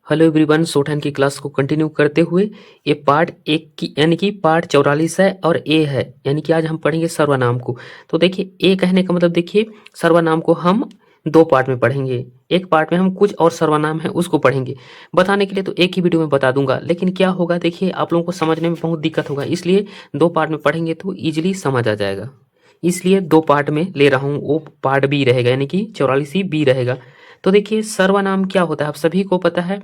Hello everyone, shorthand की class को continue करते हुए ये पार्ट एक की यानी कि पार्ट 44 है और ए है, यानी कि आज हम पढ़ेंगे सर्वनाम को। तो देखिए, ए कहने का मतलब देखिए सर्वनाम को हम दो पार्ट में पढ़ेंगे। एक पार्ट में हम कुछ और सर्वनाम है उसको पढ़ेंगे। बताने के लिए तो एक ही वीडियो में बता दूंगा, लेकिन क्या होगा देखिए आप लोगों को समझने में बहुत दिक्कत होगा, इसलिए दो पार्ट में पढ़ेंगे तो ईजिली समझ आ जाएगा। इसलिए दो पार्ट में ले रहा हूँ, वो पार्ट बी रहेगा यानी कि 44 बी रहेगा। तो देखिए सर्वनाम क्या होता है आप सभी को पता है,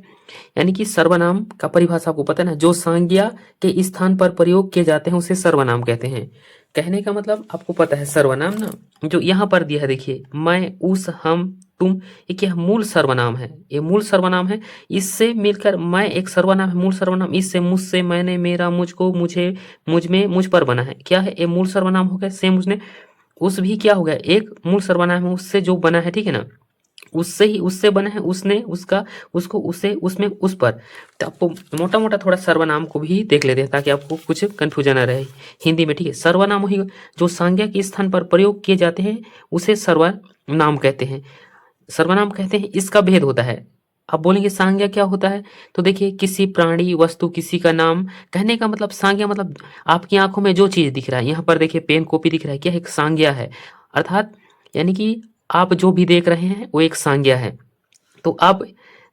यानी कि सर्वनाम का परिभाषा आपको पता है ना, जो संज्ञा के स्थान पर प्रयोग किए जाते हैं उसे सर्वनाम कहते हैं। कहने का मतलब आपको पता है सर्वनाम ना, जो यहाँ पर दिया है देखिए, मैं, उस, हम, तुम, ये क्या मूल सर्वनाम है, ये मूल सर्वनाम है। इससे मिलकर मैं एक सर्वनाम है, मूल सर्वनाम। इससे, मुझसे, मैंने, मेरा, मुझको, मुझे, मुझ में, मुझ पर बना है। क्या है ये मूल सर्वनाम हो गया। सेम उसने, उस भी क्या हो गया, एक मूल सर्वनाम है उससे जो बना है, ठीक है ना, उससे ही उससे बना है, उसने, उसका, उसको, उसे, उसमें, उस पर। तो आपको मोटा मोटा थोड़ा सर्वनाम को भी देख लेते हैं ताकि आपको कुछ कंफ्यूजन न रहे हिंदी में। ठीक है, सर्वनाम वही जो संज्ञा के स्थान पर प्रयोग किए जाते हैं उसे सर्वनाम कहते हैं। सर्वनाम कहते हैं, इसका भेद होता है। आप बोलेंगे संज्ञा क्या होता है, तो देखिए किसी प्राणी, वस्तु, किसी का नाम। कहने का मतलब संज्ञा मतलब आपकी आंखों में जो चीज दिख रहा है, यहाँ पर देखिए पेन कॉपी दिख रहा है, क्या एक संज्ञा है। अर्थात यानी कि आप जो भी देख रहे हैं वो एक संज्ञा है। तो आप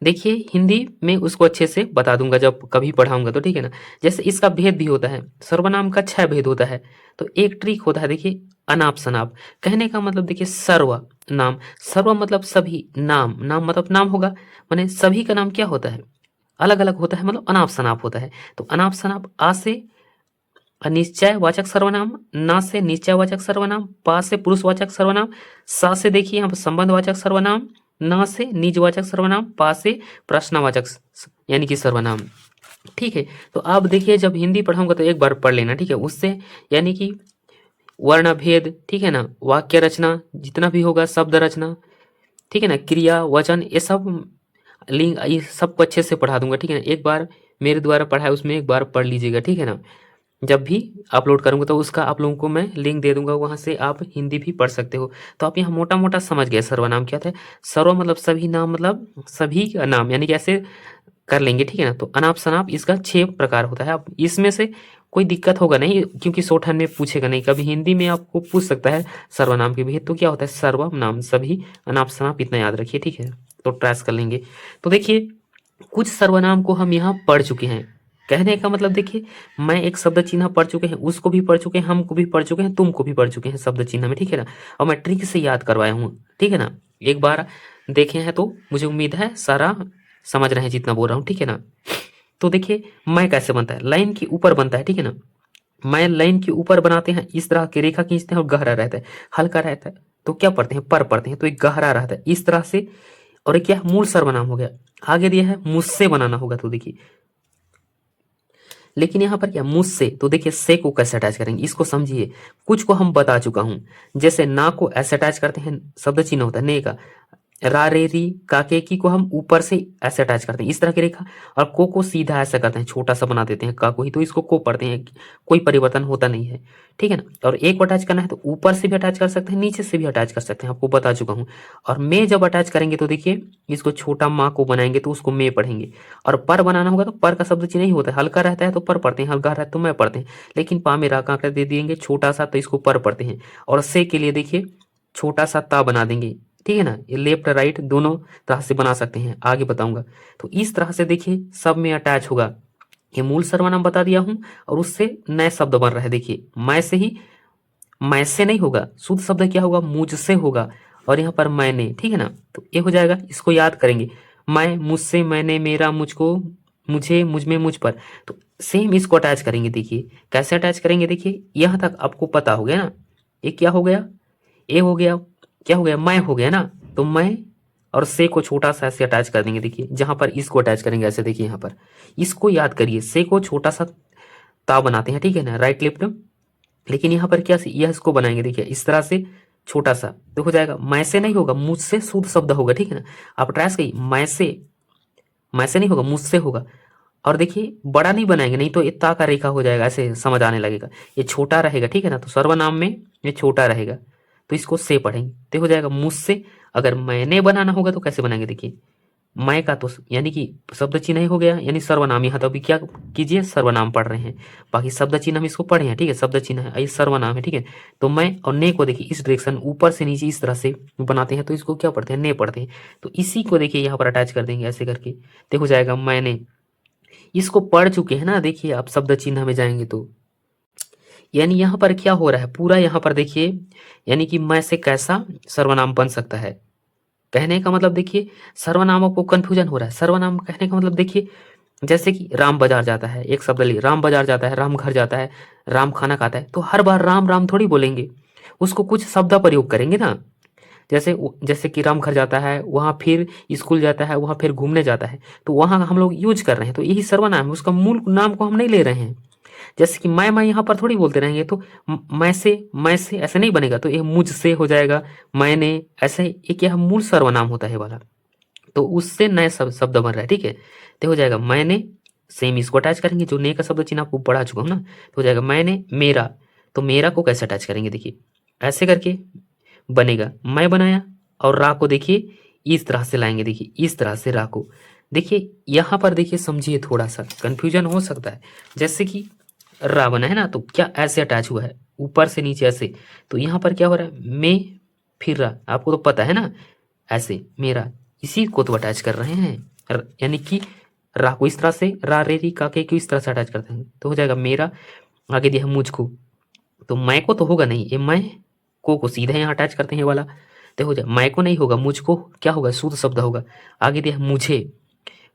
देखिए हिंदी में उसको अच्छे से बता दूंगा जब कभी पढ़ाऊंगा तो, ठीक है ना। जैसे इसका भेद भी होता है, सर्वनाम का 6 भेद होता है। तो एक ट्रिक होता है देखिए, अनाप शनाप। कहने का मतलब देखिए सर्व नाम, सर्व मतलब सभी, नाम, नाम मतलब नाम होगा, माने सभी का नाम क्या होता है, अलग अलग होता है, मतलब अनाप शनाप होता है। तो अनाप शनाप, आ से अनिश्चय वाचक सर्वनाम, ना से निश्चयवाचक सर्वनाम, पा से पुरुषवाचक सर्वनाम, सा से देखिए यहाँ पर संबंधवाचक सर्वनाम, ना से निजवाचक सर्वनाम, पा से प्रश्नवाचक यानी कि सर्वनाम। ठीक है, तो आप देखिए जब हिंदी पढ़ाऊंगा तो एक बार पढ़ लेना, ठीक है, उससे यानी कि वर्ण भेद, ठीक है ना, वाक्य रचना जितना भी होगा, शब्द रचना, ठीक है ना, क्रिया, वचन, ये सब लिंग, ये सबको अच्छे से पढ़ा दूंगा, ठीक है ना। एक बार मेरे द्वारा पढ़ाया उसमें एक बार पढ़ लीजिएगा, ठीक है ना। जब भी अपलोड करूंगा तो उसका आप लोगों को मैं लिंक दे दूंगा, वहां से आप हिंदी भी पढ़ सकते हो। तो आप यहाँ मोटा मोटा समझ गए सर्वनाम क्या था। सर्व मतलब सभी, नाम मतलब सभी का नाम, यानी कि ऐसे कर लेंगे, ठीक है ना। तो अनाप शनाप इसका 6 प्रकार होता है। आप इसमें से कोई दिक्कत होगा नहीं, क्योंकि शॉर्टहैंड में पूछेगा नहीं, कभी हिंदी में आपको पूछ सकता है सर्वनाम के भेद। तो क्या होता है, सर्वनाम सभी, अनाप शनाप, इतना याद रखिए, ठीक है। तो ट्रेस कर लेंगे। तो देखिए कुछ सर्वनाम को हम यहाँ पढ़ चुके हैं। कहने का मतलब देखिए, मैं एक शब्द चिन्ह पढ़ चुके हैं, उसको भी पढ़ चुके हैं, हमको भी पढ़ चुके हैं, तुमको भी पढ़ चुके हैं शब्द चिन्ह में, ठीक है ना। और मैं ट्रिक से याद करवाया हूँ, ठीक है ना। एक बार देखे हैं तो मुझे उम्मीद है सारा समझ रहे हैं जितना बोल रहा हूँ, ठीक है ना। तो देखिए मैं कैसे बनता है, लाइन के ऊपर बनता है, ठीक है ना। मैं लाइन के ऊपर बनाते हैं, इस तरह की रेखा खींचते हैं और गहरा रहता है, हल्का रहता है, तो क्या पढ़ते हैं, पर पढ़ते हैं, तो एक गहरा रहता है इस तरह से। और एक क्या मूल सर्वनाम हो गया। आगे दिया है मुझसे बनाना होगा, तो देखिए, लेकिन यहाँ पर क्या मुझसे, तो देखिए से को कैसे अटैच करेंगे इसको समझिए। कुछ को हम बता चुका हूं, जैसे ना को ऐसे अटैच करते हैं, शब्द चिन्ह होता है ने का। रा रे री काके की को हम ऊपर से ऐसे अटैच करते हैं इस तरह की रेखा, और को सीधा ऐसा करते हैं, छोटा सा बना देते हैं का को ही, तो इसको को पढ़ते हैं, कोई परिवर्तन होता नहीं है, ठीक है ना। और एक को अटैच करना है तो ऊपर से भी अटैच कर सकते हैं, नीचे से भी अटैच कर सकते हैं, आपको बता चुका हूँ। और मैं जब अटैच करेंगे तो देखिए इसको छोटा माँ को बनाएंगे तो उसको मैं पढ़ेंगे। और पर बनाना होगा तो पर का शब्द चिन्ह नहीं होता है, हल्का रहता है तो पर पढ़ते हैं, हल्का रहता है तो मैं पढ़ते हैं। लेकिन पा में रा का दे देंगे छोटा सा, तो इसको पर पढ़ते हैं। और से के लिए देखिए छोटा सा ता बना देंगे, ठीक है ना। ये लेफ्ट राइट दोनों तरह से बना सकते हैं, आगे बताऊंगा। तो इस तरह से देखिए सब में अटैच होगा। ये मूल सर्वनाम बता दिया हूं, और उससे नए शब्द बन रहे हैं देखिए, मैं से ही, मैं से नहीं होगा, शुद्ध शब्द क्या होगा, मुझसे होगा। और यहाँ पर मैंने, ठीक है ना। तो ये हो जाएगा, इसको याद करेंगे, मैं, मुझसे, मैंने, मेरा, मुझको, मुझे, मुझ में, मुझ पर। तो सेम इसको अटैच करेंगे, देखिए कैसे अटैच करेंगे, देखिए यहाँ तक आपको पता हो गया ना। ये क्या हो गया, ए हो गया, क्या हो गया, मैं हो गया ना। तो मैं और से को छोटा सा ऐसे अटैच कर देंगे, देखिए जहां पर इसको अटैच करेंगे ऐसे, देखिए यहाँ पर इसको याद करिए, से को छोटा सा ता बनाते हैं, ठीक है ना, राइट लेफ्ट। लेकिन यहाँ पर क्या यह इसको बनाएंगे, देखिए इस तरह से छोटा सा, तो हो जाएगा मैं से नहीं होगा, मुझसे शुद्ध शब्द होगा, ठीक है ना। आप ट्राइस करिए, मैं से नहीं होगा, मुझसे होगा। और देखिए बड़ा नहीं बनाएंगे, नहीं तो इतना का रेखा हो जाएगा, ऐसे समझ आने लगेगा। ये छोटा रहेगा, ठीक है ना, तो सर्वनाम में ये छोटा रहेगा, तो इसको से पढ़ेंगे तो हो जाएगा मुझसे। अगर मैंने बनाना होगा तो कैसे बनाएंगे, देखिए मैं का तो यानी कि शब्द चिन्ह ही हो गया, यानी सर्वनाम। यहाँ तो अभी क्या कीजिए, सर्वनाम पढ़ रहे हैं, बाकी शब्द चिन्ह हम इसको पढ़े हैं, ठीक है, शब्द चिन्ह है, ये सर्वनाम है, ठीक है। तो मैं और ने को देखिए इस डायरेक्शन ऊपर से नीचे इस तरह से बनाते हैं, तो इसको क्या पढ़ते हैं, ने पढ़ते हैं। तो इसी को देखिए यहाँ पर अटैच कर देंगे ऐसे करके, देखो जाएगा मैंने। इसको पढ़ चुके हैं ना, देखिए आप शब्द चिन्ह में जाएंगे तो यानी यहाँ पर क्या हो रहा है पूरा, यहाँ पर देखिए यानी कि मैं से कैसा सर्वनाम बन सकता है। कहने का मतलब देखिए सर्वनाम आपको कंफ्यूजन हो रहा है। सर्वनाम कहने का मतलब देखिए जैसे कि राम बाजार जाता है, एक शब्द लिए, राम बाजार जाता है, राम घर जाता है, राम खाना खाता है, तो हर बार राम राम थोड़ी बोलेंगे, उसको कुछ शब्द प्रयोग करेंगे ना। जैसे कि राम घर जाता है, वहाँ फिर स्कूल जाता है, वहाँ फिर घूमने जाता है, तो वहाँ हम लोग यूज कर रहे हैं, तो यही सर्वनाम है, उसका मूल नाम को हम नहीं ले रहे हैं। जैसे कि मैं यहाँ पर थोड़ी बोलते रहेंगे, तो मैं से ऐसे नहीं बनेगा, तो ये मुझसे हो जाएगा, मैंने, ऐसे एक यह मूल सर्वनाम होता है वाला, तो उससे नए शब्द बन रहा है, ठीक है। तो हो जाएगा मैंने, सेम इसको अटैच करेंगे, जो ने का शब्द चिन्ह आपको पढ़ा चुका हूँ ना, तो हो जाएगा मैंने मेरा। तो मेरा को कैसे अटैच करेंगे, देखिए ऐसे करके बनेगा, मैं बनाया, और रा को देखिए इस तरह से लाएंगे, देखिए इस तरह से रा को, देखिए यहाँ पर देखिए समझिए, थोड़ा सा कंफ्यूजन हो सकता है। जैसे कि रा बना है ना, तो क्या ऐसे अटैच हुआ है ऊपर से नीचे ऐसे, तो यहाँ पर क्या हो रहा है, मैं फिर रा, आपको तो पता है ना, ऐसे मेरा, इसी को तो अटैच कर रहे हैं, यानी कि रा को इस तरह से, रा रे री का के को इस तरह से अटैच करते हैं, तो हो जाएगा मेरा। आगे दिया है मुझको, तो मैं को तो होगा नहीं, ये मैं को सीधा यहाँ अटैच करते हैं ये वाला, तो हो जाए मैं को नहीं होगा, मुझको क्या होगा, शुद्ध शब्द होगा। आगे दिया है मुझे,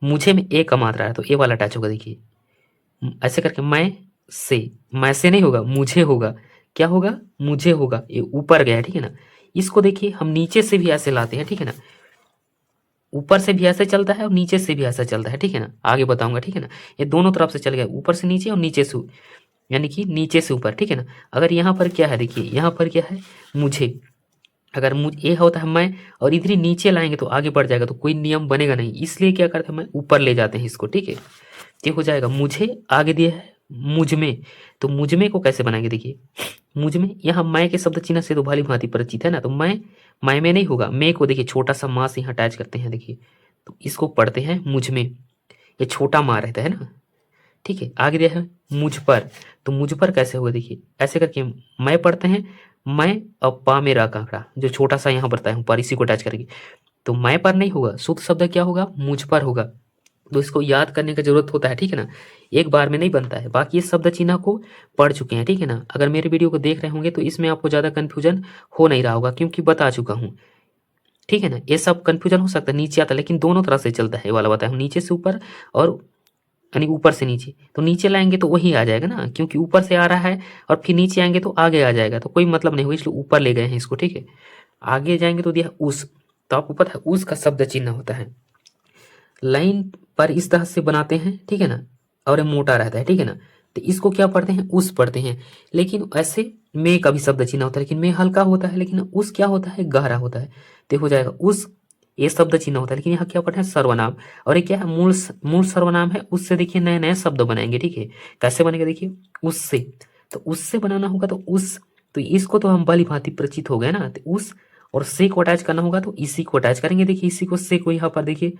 मुझे में ए का मात्रा है, तो ए वाला अटैच होगा, देखिए ऐसे करके मैं से नहीं होगा, मुझे होगा, क्या होगा, मुझे होगा, ये ऊपर गया है, ठीक है ना। इसको देखिए हम नीचे से भी ऐसे लाते हैं, ठीक है ना, ऊपर से भी ऐसे चलता है और नीचे से भी ऐसा चलता है, ठीक है ना, आगे बताऊंगा, ठीक है ना। ये दोनों तरफ से चल गया, ऊपर से नीचे और नीचे से, यानी कि नीचे से ऊपर, ठीक है ना। अगर यहाँ पर क्या है, देखिए यहाँ पर क्या है, मुझे, अगर मुझ ये होता है मैं, और इधर ही नीचे लाएंगे तो आगे बढ़ जाएगा, तो कोई नियम बनेगा नहीं, इसलिए क्या करते हैं, मैं ऊपर ले जाते हैं इसको, ठीक है। ये हो जाएगा मुझे, आगे दिया है मुझ में, तो मुझ में को कैसे बनाएंगे, देखिए मुझ में, यहाँ मैं के शब्द चिन्ह से तो भाली भांति परिचित है ना, तो मैं में नहीं होगा, मैं को देखिए छोटा सा माँ से यहाँ अटैच करते हैं, देखिए तो इसको पढ़ते हैं मुझ में, ये छोटा माँ रहता है ना, ठीक है। आगे दिया है मुझ पर, तो मुझ पर कैसे होगा, देखिए ऐसे करके मैं पढ़ते हैं, मैं और पा में रा कांकड़ा जो छोटा सा यहाँ बताया हूँ पर, इसी को अटैच करेंगे, तो मैं पर नहीं होगा, शुद्ध शब्द क्या होगा, मुझ पर होगा। तो इसको याद करने का जरूरत होता है, ठीक है ना, एक बार में नहीं बनता है। बाकी इस शब्द चिन्ह को पढ़ चुके हैं, ठीक है ना। अगर मेरे वीडियो को देख रहे होंगे तो इसमें आपको ज़्यादा कन्फ्यूजन हो नहीं रहा होगा, क्योंकि बता चुका हूँ, ठीक है ना। ये सब कन्फ्यूजन हो सकता है नीचे आता है, लेकिन दोनों तरह से चलता है, ये वाला बताया हूँ, नीचे से ऊपर और यानी ऊपर से नीचे, तो नीचे लाएंगे तो वही आ जाएगा ना, क्योंकि ऊपर से आ रहा है, और फिर नीचे आएंगे तो आगे आ जाएगा, तो कोई मतलब नहीं हुआ, इसलिए ऊपर ले गए हैं इसको, ठीक है। आगे जाएंगे तो दिया उस, तो आपको पता है उस का शब्द चिन्ह होता है, लाइन पर इस तरह से बनाते हैं, ठीक है ना, और ये मोटा रहता है, ठीक है ना। तो इसको क्या पढ़ते हैं, उस पढ़ते हैं, लेकिन ऐसे में का भी शब्द चिन्ह होता है, लेकिन में हल्का होता है, लेकिन उस क्या होता है, गहरा होता है। तो हो जाएगा उस, ये शब्द चिन्ह होता है, लेकिन यहाँ क्या पढ़ते हैं, सर्वनाम, और ये क्या है, मूल सर्वनाम है, उससे देखिए नए नए शब्द बनाएंगे, ठीक है। कैसे बनेगा, देखिए उससे, तो उससे बनाना होगा, तो उस, तो इसको तो हम भली भांति परिचित हो गए ना, तो उस और से को अटैच करना होगा, तो इसी को अटैच करेंगे, देखिए इसी को से को यहाँ पर देखिए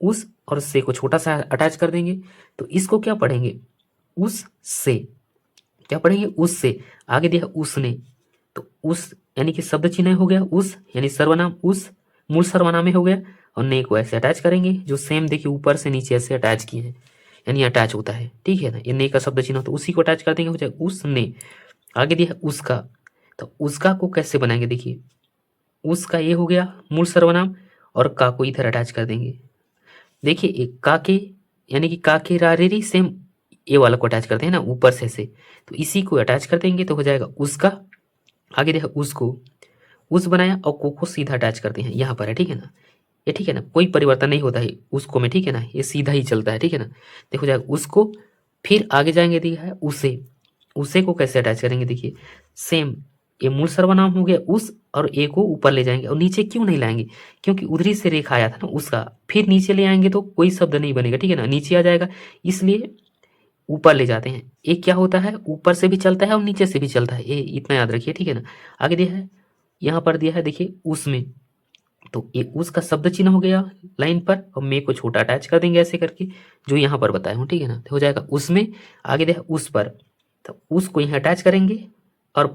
उस और से को छोटा सा अटैच कर देंगे, तो इसको क्या पढ़ेंगे, उस से, क्या पढ़ेंगे, उस से। आगे दिया उसने, तो उस यानी कि शब्द चिन्ह हो गया, उस यानी सर्वनाम, उस मूल सर्वनाम में हो गया, और ने को ऐसे अटैच करेंगे, जो सेम देखिए ऊपर से नीचे ऐसे अटैच किए हैं, यानी अटैच होता है, ठीक है ना। ये ने का शब्द चिन्ह, तो उसी को अटैच कर देंगे, हो जाए उसने। आगे दिया उसका, तो उसका को कैसे बनाएंगे, देखिए उसका ये हो गया मूल सर्वनाम, और का को इधर अटैच कर देंगे, देखिए एक काके, यानी कि काके रारेरी, सेम ये वाला को अटैच करते हैं ना ऊपर से, तो इसी को अटैच कर देंगे, तो हो जाएगा उसका। आगे देखा उसको, उस बनाया, और को सीधा अटैच करते हैं, यहाँ पर है, ठीक है ना, ये ठीक है ना, कोई परिवर्तन नहीं होता है उसको में, ठीक है ना, ये सीधा ही चलता है, ठीक है ना। देखो जाएगा उसको, फिर आगे जाएंगे, दिया है उसे को कैसे अटैच करेंगे, देखिए सेम, ये मूल सर्वनाम हो गया उस, और ए को ऊपर ले जाएंगे, और नीचे क्यों नहीं लाएंगे, क्योंकि उधरी से रेखा आया था ना उसका, फिर नीचे ले आएंगे तो कोई शब्द नहीं बनेगा, ठीक है ना, नीचे आ जाएगा, इसलिए ऊपर ले जाते हैं। एक क्या होता है, ऊपर से भी चलता है और नीचे से भी चलता है, ये इतना याद रखिए, ठीक है ना। आगे दिया है, यहाँ पर दिया है देखिए उसमें, तो ये उस का शब्द चिन्ह हो गया लाइन पर, और मे को छोटा अटैच कर देंगे ऐसे करके, जो यहाँ पर बताया हूँ, ठीक है ना। तो हो जाएगा उसमें, आगे देखा उस पर, तो उस को यहाँ अटैच करेंगे और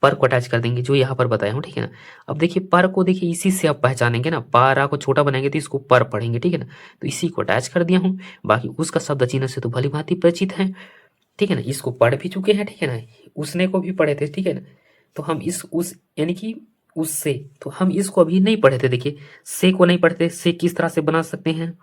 पर को अटैच कर देंगे जो यहाँ पर बताया हूँ, ठीक है ना। अब देखिए पर को देखिए इसी से आप पहचानेंगे ना, पारा को छोटा बनाएंगे तो इसको पर पढ़ेंगे, ठीक है ना। तो इसी को अटैच कर दिया हूँ, बाकी उसका शब्द चिन्ह से तो भली भांति परिचित है, ठीक है ना। इसको पढ़ भी चुके हैं, ठीक है ना, उसने को भी पढ़े थे, ठीक है ना। तो हम इस उस यानी कि उससे, तो हम इसको अभी नहीं पढ़े थे। देखिए से को नहीं पढ़ते, से किस तरह से बना सकते हैं,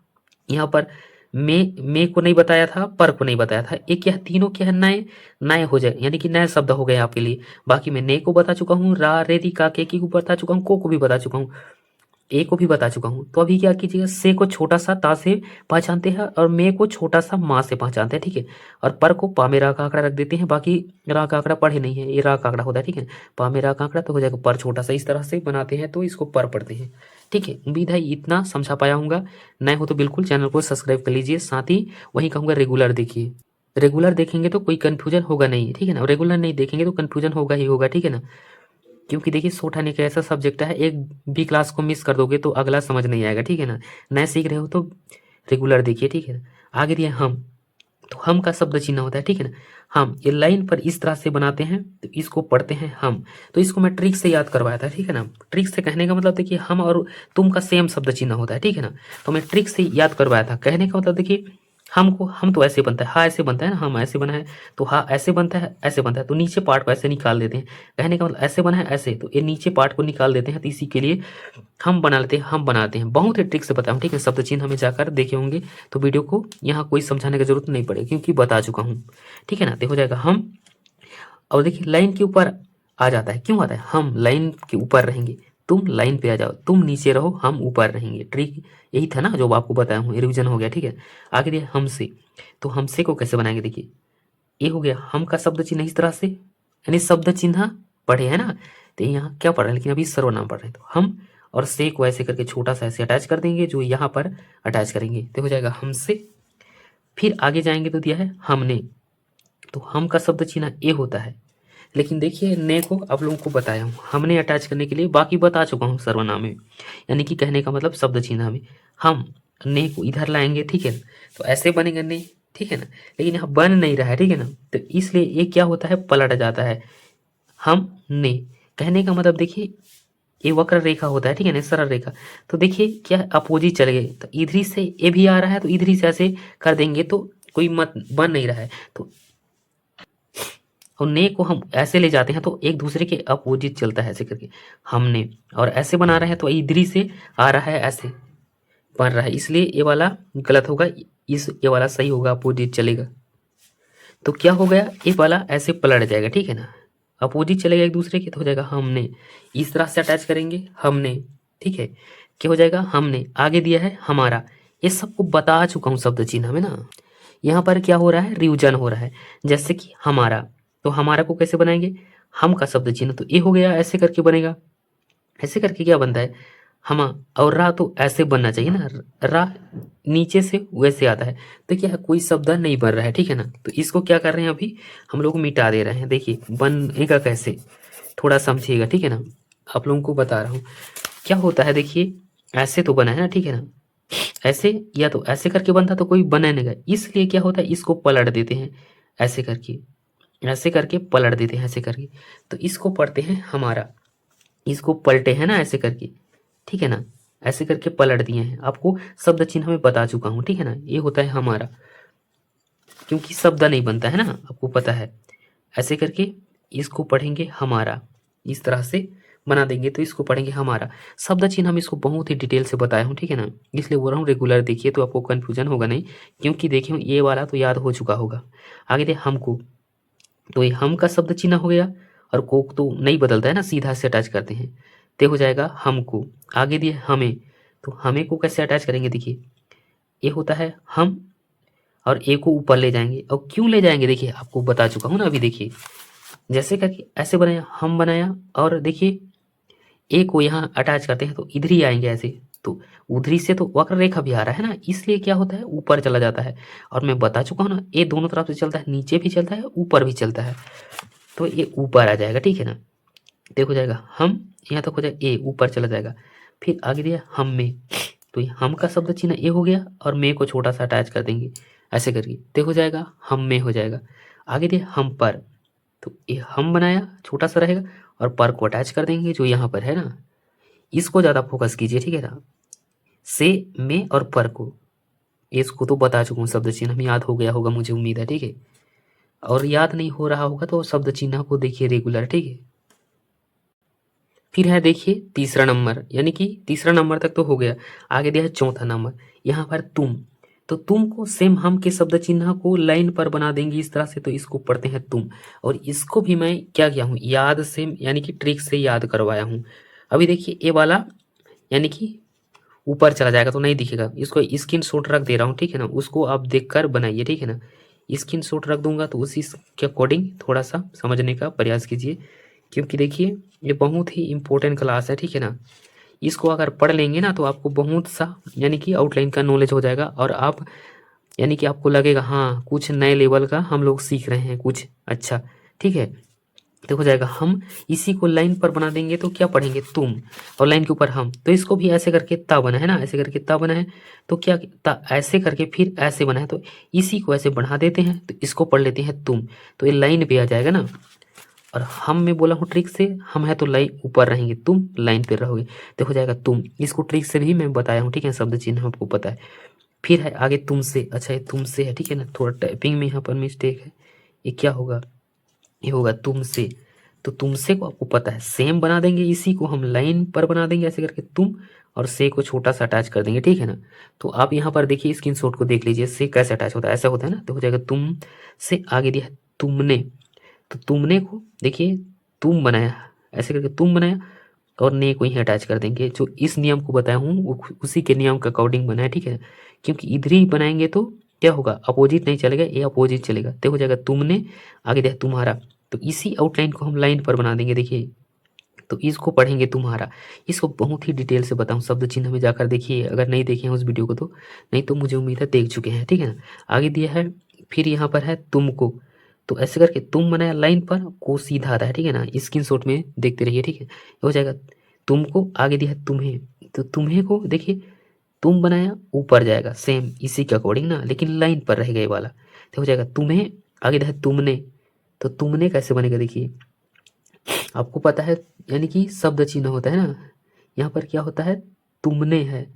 यहाँ पर मे को नहीं बताया था, पर को नहीं बताया था, एक यह तीनों क्या है, नए नए हो जाए, यानी कि नए शब्द हो गए आपके लिए। बाकी मैं ने को बता चुका हूँ, रा रे री का के की को बता चुका हूँ, को भी बता चुका हूँ, ए को भी बता चुका हूँ। तो अभी क्या कीजिएगा, से को छोटा सा ता से पहचानते हैं और मे को छोटा सा माँ से पहचानते हैं, ठीक है। और पर को पा में रा का आंकड़ा रख देते हैं, बाकी रा का आंकड़ा पढ़े नहीं है, ये रा का आंकड़ा होता है, ठीक है। पा में रा का आंकड़ा तो हो जाएगा पर छोटा सा, इस तरह से बनाते हैं तो इसको पर पढ़ते हैं, ठीक है। उम्मीद है इतना समझा पाया हूँगा। नए हो तो बिल्कुल चैनल को सब्सक्राइब कर लीजिए, साथ ही वही कहूँगा रेगुलर देखिए, रेगुलर देखेंगे तो कोई कन्फ्यूजन होगा नहीं, ठीक है ना। रेगुलर नहीं देखेंगे तो कन्फ्यूजन होगा ही होगा, ठीक है ना। क्योंकि देखिए सोठान एक ऐसा सब्जेक्ट है, एक भी क्लास को मिस कर दोगे तो अगला समझ नहीं आएगा, ठीक है ना। नए सीख रहे हो तो रेगुलर देखिए, ठीक है ना। आगे दिया हम, तो हम का शब्द चिन्ह होता है, ठीक है ना। हम ये लाइन पर इस तरह से बनाते हैं, तो इसको पढ़ते हैं हम। तो इसको मैं ट्रिक से याद करवाया था, ठीक है ना। ट्रिक से कहने का मतलब देखिए हम और तुम का सेम शब्द चिन्ह होता है, ठीक है ना। तो मैं ट्रिक से याद करवाया था, कहने का मतलब देखिए हमको, हम तो ऐसे बनता है, हा ऐसे बनता है ना, हम ऐसे बना है तो हा ऐसे बनता है, ऐसे बनता है, तो नीचे पार्ट को ऐसे निकाल देते हैं। कहने का मतलब ऐसे बना है ऐसे, तो ये नीचे पार्ट को निकाल देते हैं, तो इसी के लिए हम बना लेते हैं, हम बनाते हैं। बहुत ही ट्रिक से बताया हूँ, ठीक है। शब्द चिन्ह हमें जाकर देखे होंगे तो वीडियो को यहाँ कोई समझाने की जरूरत नहीं पड़ेगी, क्योंकि बता चुका हूँ, ठीक है ना। तो हो जाएगा हम, और देखिए लाइन के ऊपर आ जाता है, क्यों आता है, हम लाइन के ऊपर रहेंगे, तुम लाइन पे आ जाओ, तुम नीचे रहो, हम ऊपर रहेंगे। ट्रिक यही था ना जो आपको बताया हूँ, रिविजन हो गया, ठीक है। आगे दिया हमसे, तो हमसे को कैसे बनाएंगे, देखिए ये हो गया हम का शब्द चिन्ह इस तरह से, यानी शब्द चिन्ह पढ़े हैं ना, तो यहाँ क्या पढ़ रहे हैं, लेकिन अभी सर्वनाम पढ़ रहे हैं। तो हम और से को ऐसे करके छोटा सा ऐसे अटैच कर देंगे, जो यहाँ पर अटैच करेंगे तो हो जाएगा हमसे। फिर आगे जाएंगे तो दिया है हमने, तो हम का शब्द चिन्ह ए होता है, लेकिन देखिए ने को आप लोगों को बताया हूँ हमने अटैच करने के लिए, बाकी बता चुका हूँ सर्वनाम में, यानी कि कहने का मतलब शब्द चिन्ह में हम ने को इधर लाएंगे, ठीक है। तो ऐसे बनेगा ने, ठीक है ना, लेकिन यहाँ बन नहीं रहा है, ठीक है ना। तो इसलिए ये क्या होता है, पलट जाता है। हम ने, कहने का मतलब देखिए ये वक्र रेखा होता है, ठीक है ना, सरल रेखा। तो देखिए क्या अपोजिट चले गए, तो इधरी से ये भी आ रहा है, तो इधरी से ऐसे कर देंगे तो कोई मत बन नहीं रहा है, तो और ने को हम ऐसे ले जाते हैं तो एक दूसरे के अपोजिट चलता है ऐसे करके, हमने और ऐसे बना रहे हैं तो इधरी से आ रहा है, ऐसे बन रहा है, इसलिए ये वाला गलत होगा, ये वाला सही होगा, अपोजिट चलेगा। तो क्या हो गया, ये वाला ऐसे पलट जाएगा, ठीक है ना, अपोजिट चलेगा एक दूसरे के, तो हो जाएगा हमने, इस तरह से अटैच करेंगे हमने, ठीक है। क्या हो जाएगा, हमने। आगे दिया है हमारा, ये सबको बता चुका हूँ शब्द चिन्ह में ना। यहाँ पर क्या हो रहा है, रिविजन हो रहा है। जैसे कि हमारा, तो हमारा को कैसे बनाएंगे, हम का शब्द चिन्ह तो ये हो गया, ऐसे करके बनेगा। ऐसे करके क्या बनता है, हमा, और रा तो ऐसे बनना चाहिए ना, रा नीचे से वैसे आता है, तो क्या है कोई शब्द नहीं बन रहा है, ठीक है ना। तो इसको क्या कर रहे हैं अभी हम लोग मिटा दे रहे हैं, देखिए बनेगा कैसे, थोड़ा समझिएगा, ठीक है ना। आप लोगों को बता रहा हूँ क्या होता है, देखिए ऐसे तो बना है ना, ठीक है ना, ऐसे या तो ऐसे करके बनता तो कोई बना नहीं, इसलिए क्या होता है इसको पलट देते हैं, ऐसे करके, ऐसे करके पलट देते हैं, ऐसे करके, तो इसको पढ़ते हैं हमारा, इसको पलटे हैं ना ऐसे करके, ठीक है ना, ऐसे करके पलट दिए हैं। आपको शब्द चिन्ह में बता चुका हूँ, ठीक है ना, ये होता है हमारा, क्योंकि शब्द नहीं बनता है ना, आपको पता है। ऐसे करके इसको पढ़ेंगे हमारा, इस तरह से बना देंगे तो इसको पढ़ेंगे हमारा। शब्द चिन्ह हम इसको बहुत ही डिटेल से बताया हूँ, ठीक है ना, इसलिए बोल रहा हूँ रेगुलर देखिए तो आपको कन्फ्यूजन होगा नहीं, क्योंकि देखिए ये वाला तो याद हो चुका होगा। आगे दे हमको, तो ये हम का शब्द चिन्ह हो गया, और कोक तो नहीं बदलता है ना, सीधा से अटैच करते हैं, ते हो जाएगा हमको। आगे दिए हमें, तो हमें को कैसे अटैच करेंगे, देखिए ये होता है हम, और ए को ऊपर ले जाएंगे, और क्यों ले जाएंगे देखिए आपको बता चुका हूँ ना अभी। देखिए जैसे करके ऐसे बनाया, हम बनाया, और देखिए ए को यहाँ अटैच करते हैं तो इधर ही आएंगे ऐसे, तो उधरी से तो वक्र रेखा भी आ रहा है ना, इसलिए क्या होता है ऊपर चला जाता है। और मैं बता चुका हूँ ना, ए दोनों तरफ से चलता है, नीचे भी चलता है ऊपर भी चलता है, तो ये ऊपर आ जाएगा, ठीक है ना। देखो जाएगा हम, यहाँ तक हो जाएगा ए ऊपर चला जाएगा, फिर आगे दिया हम में, तो ये हम का शब्द चिन्ह ए हो गया और में को छोटा सा अटैच कर देंगे ऐसे करके, तो हो जाएगा हम में हो जाएगा। आगे दिया हम पर, तो ये हम बनाया छोटा सा रहेगा और पर को अटैच कर देंगे जो यहाँ पर है ना, इसको ज़्यादा फोकस कीजिए, ठीक है ना। से में और पर को, इसको तो बता चुका हूँ, शब्द चिन्ह हमें याद हो गया होगा मुझे उम्मीद है, ठीक है। और याद नहीं हो रहा होगा तो शब्द चिन्ह को देखिए रेगुलर, ठीक है। फिर है देखिए तीसरा नंबर, यानी कि तीसरा नंबर तक तो हो गया, आगे दिया है चौथा नंबर, यहाँ पर तुम। तो तुम को सेम हम के शब्द चिन्ह को लाइन पर बना देंगे इस तरह से, तो इसको पढ़ते हैं तुम। और इसको भी मैं क्या किया हूँ, याद से यानी कि ट्रिक से याद करवाया हूँ। अभी देखिए ये वाला यानी कि ऊपर चला जाएगा तो नहीं दिखेगा, इसको स्क्रीन शॉट रख दे रहा हूँ, ठीक है ना। उसको आप देख कर बनाइए, ठीक है ना। स्क्रीन शॉट रख दूंगा तो उसी के अकॉर्डिंग थोड़ा सा समझने का प्रयास कीजिए, क्योंकि देखिए ये बहुत ही इंपॉर्टेंट क्लास है, ठीक है ना। इसको अगर पढ़ लेंगे ना तो आपको बहुत सा यानी कि आउटलाइन का नॉलेज हो जाएगा, और आप यानी कि आपको लगेगा हाँ कुछ नए लेवल का हम लोग सीख रहे हैं कुछ अच्छा, ठीक है। तो हो जाएगा हम, इसी को लाइन पर बना देंगे तो क्या पढ़ेंगे तुम, और लाइन के ऊपर हम, तो इसको भी ऐसे करके ता बना है ना, ऐसे करके ता बना है, तो क्या ता ऐसे करके फिर ऐसे बना है, तो इसी को ऐसे बढ़ा देते हैं तो इसको पढ़ लेते हैं तुम, तो ये लाइन पे आ जाएगा ना। और हम में बोला हूँ ट्रिक से, हम है तो लाइन ऊपर रहेंगे, तुम लाइन पे रहोगे, तो हो जाएगा तुम। इसको ट्रिक से भी मैं बताया हूँ, ठीक है, शब्द चिन्ह आपको पता है। फिर है आगे तुमसे, अच्छा ये तुमसे है, ठीक है ना, थोड़ा टाइपिंग में यहाँ पर मिस्टेक है, ये क्या होगा, ये होगा तुमसे। तो तुमसे को आपको पता है सेम बना देंगे, इसी को हम लाइन पर बना देंगे ऐसे करके तुम, और से को छोटा सा अटैच कर देंगे, ठीक है ना। तो आप यहाँ पर देखिए स्क्रीनशॉट को देख लीजिए, से कैसे अटैच होता है, ऐसा होता है ना, तो हो जाएगा तुम से। आगे दिया है तुमने, तो तुमने को देखिए तुम बनाया ऐसे करके तुम बनाया, और ने को यहीं अटैच कर देंगे, जो इस नियम को बताया हूँ वो उसी के नियम के अकॉर्डिंग बना है, ठीक है। क्योंकि इधर ही बनाएंगे तो क्या होगा, अपोजिट नहीं चलेगा, ये अपोजिट चलेगा, तो हो जाएगा तुमने। आगे दिया तुम्हारा, तो इसी आउटलाइन को हम लाइन पर बना देंगे, देखिए तो इसको पढ़ेंगे तुम्हारा। इसको बहुत ही डिटेल से बताऊं, शब्द चिन्ह में जाकर देखिए अगर नहीं देखे हैं उस वीडियो को तो, नहीं तो मुझे उम्मीद है देख चुके हैं, ठीक है ना। आगे दिया है फिर यहाँ पर है तुमको, तो ऐसे करके तुम बनाया लाइन पर, को सीधा आता है, ठीक है ना, स्क्रीनशॉट में देखते रहिए, ठीक है। हो जाएगा तुमको। आगे दिया है तुम्हें, तो तुम्हें को देखिए तुम बनाया ऊपर जाएगा सेम इसी के अकॉर्डिंग ना, लेकिन लाइन पर रहेगा ये वाला, तो हो जाएगा तुम्हें। आगे दिया है तुमने, तो तुमने कैसे बनेगा देखिए, आपको पता है यानी कि शब्द चिन्ह होता है ना, यहाँ पर क्या होता है तुमने है,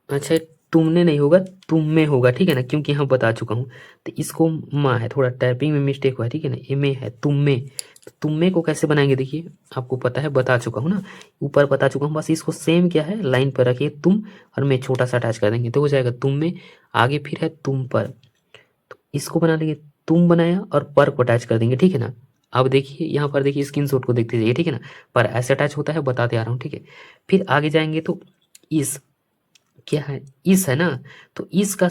अच्छा तुमने नहीं होगा तुम में होगा, ठीक है ना, क्योंकि यहाँ बता चुका हूँ। तो इसको माँ है, थोड़ा टाइपिंग में मिस्टेक हुआ है, ठीक है ना, ये में है तुम में। तो तुम में को कैसे बनाएंगे देखिए, आपको पता है बता चुका हूँ ना, ऊपर बता चुका हूँ, बस इसको सेम क्या है लाइन पर रखिए तुम, और मैं छोटा सा अटैच कर देंगे तो हो जाएगा तुम में। आगे फिर है तुम पर, तो इसको बना लेंगे तुम बनाया और पर को अटैच कर देंगे, ठीक है ना। अब देखिए यहाँ पर देखिए स्क्रीनशॉट को देखते जाइए, ठीक है ना, पर ऐसे अटैच होता है बताते आ रहा हूँ, ठीक है। फिर आगे जाएंगे तो इस क्या है, इस है ना, तो इसका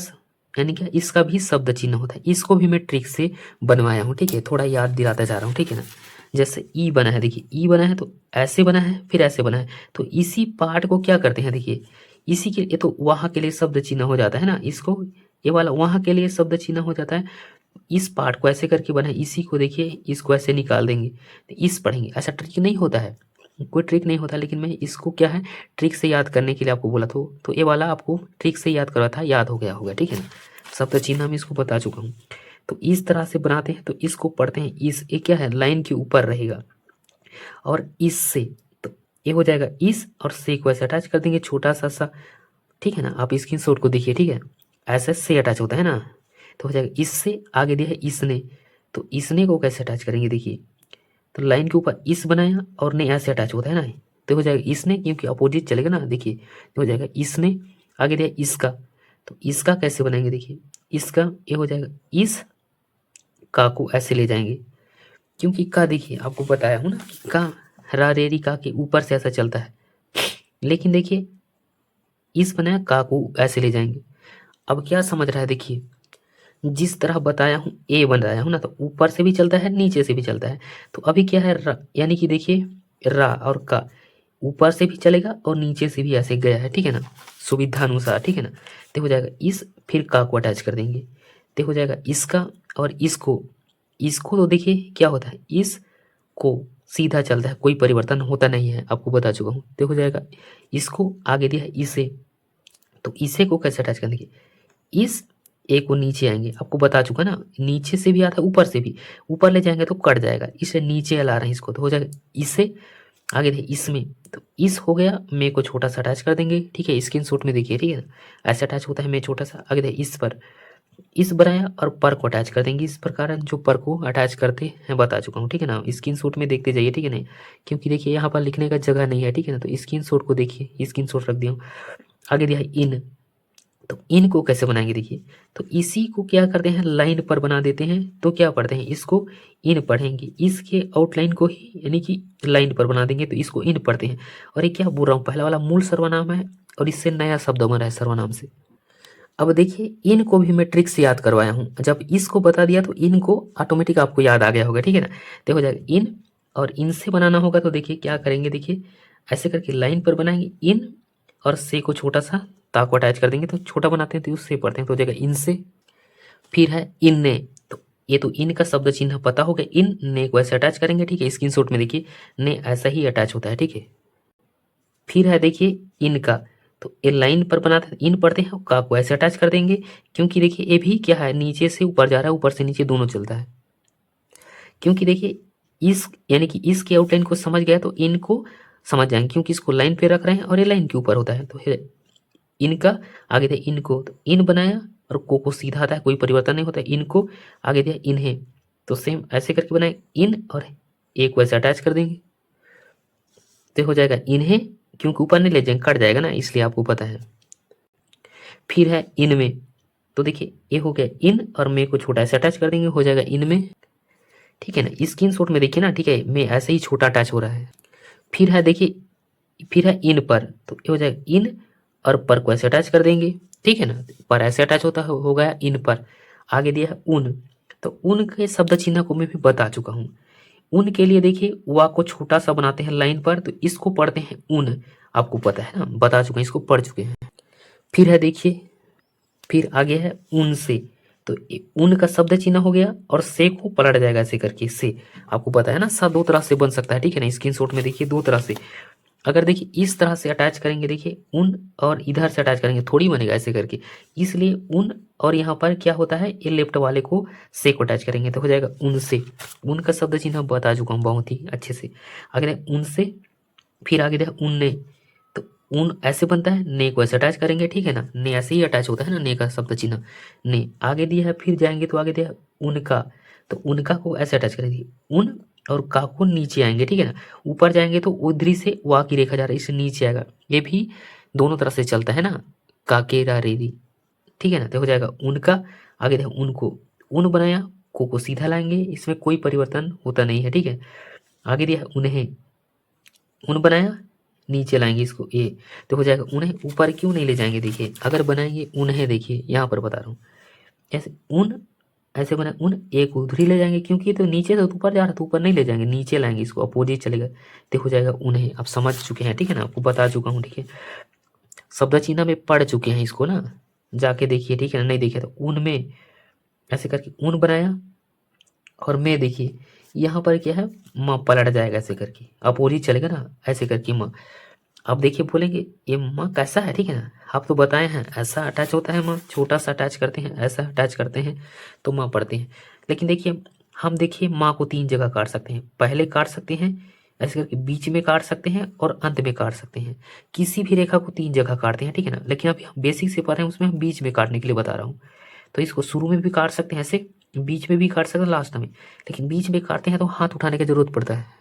यानी क्या इसका भी शब्द चिन्ह होता है, इसको भी मैं ट्रिक से बनवाया हूँ, ठीक है, थोड़ा याद दिलाता जा रहा हूँ, ठीक है ना। जैसे ई बना है, देखिए ई बना है तो ऐसे बना है फिर ऐसे बना है, तो इसी पार्ट को क्या करते हैं देखिए, इसी के ये तो वहां के लिए शब्द चिन्ह हो जाता है ना, इसको ये वाला वहां के लिए शब्द चिन्ह हो जाता है। इस पार्ट को ऐसे करके बना है, इसी को देखिए इसको ऐसे निकाल देंगे तो इस पढ़ेंगे, ऐसा ट्रिक नहीं होता है, कोई ट्रिक नहीं होता, लेकिन मैं इसको क्या है ट्रिक से याद करने के लिए आपको बोला तो ये वाला आपको ट्रिक से याद करवा था, याद हो गया होगा, ठीक है ना। शब्द चिन्ह मैं इसको बता चुका हूँ, तो इस तरह से बनाते हैं, तो इसको पढ़ते हैं इस, ये क्या है लाइन के ऊपर रहेगा, और इससे तो ये हो जाएगा इस, और से को ऐसे अटैच कर देंगे छोटा सा सा, ठीक है ना। आप स्क्रीनशॉट को देखिए, ठीक है, ऐसे से अटैच होता है ना, तो हो जाएगा इससे। आगे दिया है इसने, तो इसने को कैसे अटैच करेंगे देखिए, तो लाइन के ऊपर इस बनाया और ने ऐसे अटैच होता है ना, तो हो जाएगा इसने, क्योंकि अपोजिट चलेगा ना, देखिए तो हो जाएगा इसने। आगे दिया इसका, तो इसका कैसे बनाएंगे देखिए, इसका ये हो जाएगा इस, का को ऐसे ले जाएंगे, क्योंकि का देखिए आपको बताया हूँ ना कि का रा रे री का के ऊपर से ऐसा चलता है, लेकिन देखिए इस बनाया का को ऐसे ले जाएंगे। अब क्या समझ रहा है देखिए, जिस तरह बताया हूँ ए बनाया हूँ ना, तो ऊपर से भी चलता है नीचे से भी चलता है, तो अभी क्या है यानी कि देखिए रा और का ऊपर से भी चलेगा और नीचे से भी ऐसे गया है, ठीक है ना, सुविधा अनुसार, ठीक है ना। तो हो जाएगा इस, फिर का को अटैच कर देंगे, तो हो जाएगा इसका, और इसको तो देखिए क्या होता है इस को सीधा चलता है, कोई परिवर्तन होता नहीं है, आपको बता चुका हूँ। तो हो जाएगा इसको आगे दिया है इसे, तो इसे को कैसे अटैच करेंगे, इस ए को नीचे आएंगे, आपको बता चुका ना, नीचे से भी आता है ऊपर से भी, ऊपर ले जाएंगे तो कट जाएगा, इसे नीचे ला रहे हैं इसको, तो हो जाएगा इसे आगे देखिए इसमें, तो इस हो गया, मे को छोटा सा अटैच कर देंगे, ठीक है, स्क्रीनशॉट में देखिए, ठीक है ना, ऐसे अटैच होता है मे छोटा सा, आगे देखिए इस पर इस बनाया और पर को अटैच कर देंगे, इस प्रकार जो पर को अटैच करते हैं बता चुका हूँ, ठीक है ना, स्क्रीनशॉट में देखते जाइए, ठीक है ना, क्योंकि देखिए यहाँ पर लिखने का जगह नहीं है, ठीक है ना, तो स्क्रीनशॉट को देखिए, स्क्रीनशॉट रख दिया हूँ। आगे दिया है इन, तो इन को कैसे बनाएंगे देखिए, तो इसी को क्या करते हैं लाइन पर बना देते हैं, तो क्या पढ़ते हैं इसको इन पढ़ेंगे, इसके आउटलाइन को ही यानी कि लाइन पर बना देंगे, तो इसको इन पढ़ते हैं। और ये क्या बोल रहा हूँ, पहला वाला मूल सर्वनाम है और इससे नया शब्द बना है सर्वनाम से। अब देखिए इन को भी मैं ट्रिक से याद करवाया हूँ, जब इसको बता दिया तो इन को ऑटोमेटिक आपको याद आ गया होगा, ठीक है ना, तो हो जाएगा इन, और इन से बनाना होगा तो देखिए क्या करेंगे, देखिए ऐसे करके लाइन पर बनाएंगे इन, और से को छोटा सा ता को अटैच कर देंगे, तो छोटा बनाते हैं तो उससे पढ़ते हैं, तो हो जाएगा इनसे। फिर है इन ने, तो ये तो इन का शब्द चिन्ह पता होगा, इन ने को ऐसे अटैच करेंगे, ठीक है, स्क्रीनशॉट में देखिए ने ऐसा ही अटैच होता है, ठीक है। फिर है देखिए इनका, तो ये लाइन पर बनाते हैं इन पढ़ते हैं, का को ऐसे अटैच कर देंगे, क्योंकि देखिए ये भी क्या है नीचे से ऊपर जा रहा है, ऊपर से नीचे दोनों चलता है, क्योंकि देखिए इस यानी कि इसके आउटलाइन को समझ गया तो इनको समझ जाएंगे, क्योंकि इसको लाइन पे रख रहे हैं और ये लाइन के ऊपर होता है, तो इनका आगे दे इनको, तो इन बनाया और को सीधा आता है, कोई परिवर्तन नहीं होता है, इनको आगे दिया इन्हें, तो सेम ऐसे करके बनाए इन और एक वैसे अटैच कर देंगे, तो हो जाएगा इन्हें, क्योंकि ऊपर नहीं ले जाएंगे कट जाएगा ना, इसलिए आपको पता है। फिर है इनमें, तो देखिए ये हो गया इन और मे को छोटा ऐसे अटैच कर देंगे, हो जाएगा इनमें, ठीक है ना, स्क्रीनशॉट में देखिए ना, ठीक है, मे ऐसे ही छोटा अटैच हो रहा है। फिर है देखिए, फिर है इन पर, तो ये हो जाएगा इन और पर को ऐसे अटैच कर देंगे, ठीक है ना, पर ऐसे अटैच होता है, हो गया इन पर। आगे दिया है उन, तो उन के शब्द चिन्ह को मैं भी बता चुका हूँ, उन के लिए देखिए वा को छोटा सा बनाते हैं लाइन पर, तो इसको पढ़ते हैं उन, आपको पता है ना, बता चुके हैं, इसको पढ़ चुके हैं। फिर है देखिए, फिर आगे है उन से, तो उन का शब्द चिन्ह हो गया और से को पलट जाएगा ऐसे करके, से आपको पता है ना, सा दो तरह से बन सकता है, ठीक है ना, स्क्रीनशॉट में देखिए दो तरह से, अगर देखिए इस तरह से अटैच करेंगे, देखिए उन और इधर से अटैच करेंगे थोड़ी बनेगा ऐसे करके, इसलिए उन, और यहाँ पर क्या होता है ये लेफ्ट वाले को से को अटैच करेंगे, तो हो जाएगा उनसे, उन का शब्द चिन्ह बता चुका हूँ बहुत ही अच्छे से। आगे उनसे, फिर आगे देखा उनने, तो उन ऐसे बनता है, ने को ऐसे अटैच करेंगे, ठीक है ना, ने ऐसे ही अटैच होता है ना, ने का शब्द चिन्ह, ने आगे दिया है, फिर जाएंगे तो आगे दिया है उनका, तो उनका को ऐसे अटैच करेंगे उन, और का को नीचे आएंगे, ठीक है ना, ऊपर जाएंगे तो उधरी से वा की रेखा जा रहा है, इससे नीचे आएगा, ये भी दोनों तरफ से चलता है ना, का के रा रे री, ठीक है ना, तो हो जाएगा उनका। आगे देखो उनको, उन बनाया, को सीधा लाएंगे, इसमें कोई परिवर्तन होता नहीं है, ठीक है। आगे दिया है उन्हें, उन बनाया, नीचे लाएंगे इसको ए, तो हो जाएगा उन्हें, ऊपर क्यों नहीं ले जाएंगे, देखिए अगर बनाएंगे उन्हें, देखिए यहाँ पर बता रहा हूँ, ऐसे उन ऐसे बना उन, एक उधर ही ले जाएंगे, क्योंकि तो नीचे से ऊपर जा रहा था, ऊपर नहीं ले जाएंगे, नीचे लाएंगे इसको, अपोजिट चलेगा, तो हो जाएगा उन्हें, आप समझ चुके हैं, ठीक है ना, आपको बता चुका हूँ, ठीक है, शब्द चिन्ह में पढ़ चुके हैं इसको ना, जाके देखिए, ठीक है ना, नहीं देखिए तो उनमें ऐसे करके उन बनाया, और मैं देखिए यहाँ पर क्या है, माँ पलट जाएगा ऐसे करके, अपोजिट चलेगा ना ऐसे करके माँ, अब देखिए बोलेंगे ये माँ कैसा है, ठीक है ना, आप तो बताए हैं ऐसा अटैच होता है, माँ छोटा सा अटैच करते हैं, ऐसा अटैच करते हैं, तो माँ पढ़ते हैं। लेकिन देखिए हम देखिए माँ को तीन जगह काट सकते हैं, पहले काट सकते हैं ऐसे करके, बीच में काट सकते हैं और अंत में काट सकते हैं, किसी भी रेखा को तीन जगह काटते हैं, ठीक है ना, लेकिन अभी हम बेसिक से पढ़ रहे हैं, उसमें हम बीच में काटने के लिए बता रहा हूँ। तो इसको शुरू में भी काट सकते हैं ऐसे, बीच में भी काट सकते हैं, लास्ट में, लेकिन बीच में काटते हैं तो हाथ उठाने की जरूरत पड़ता है,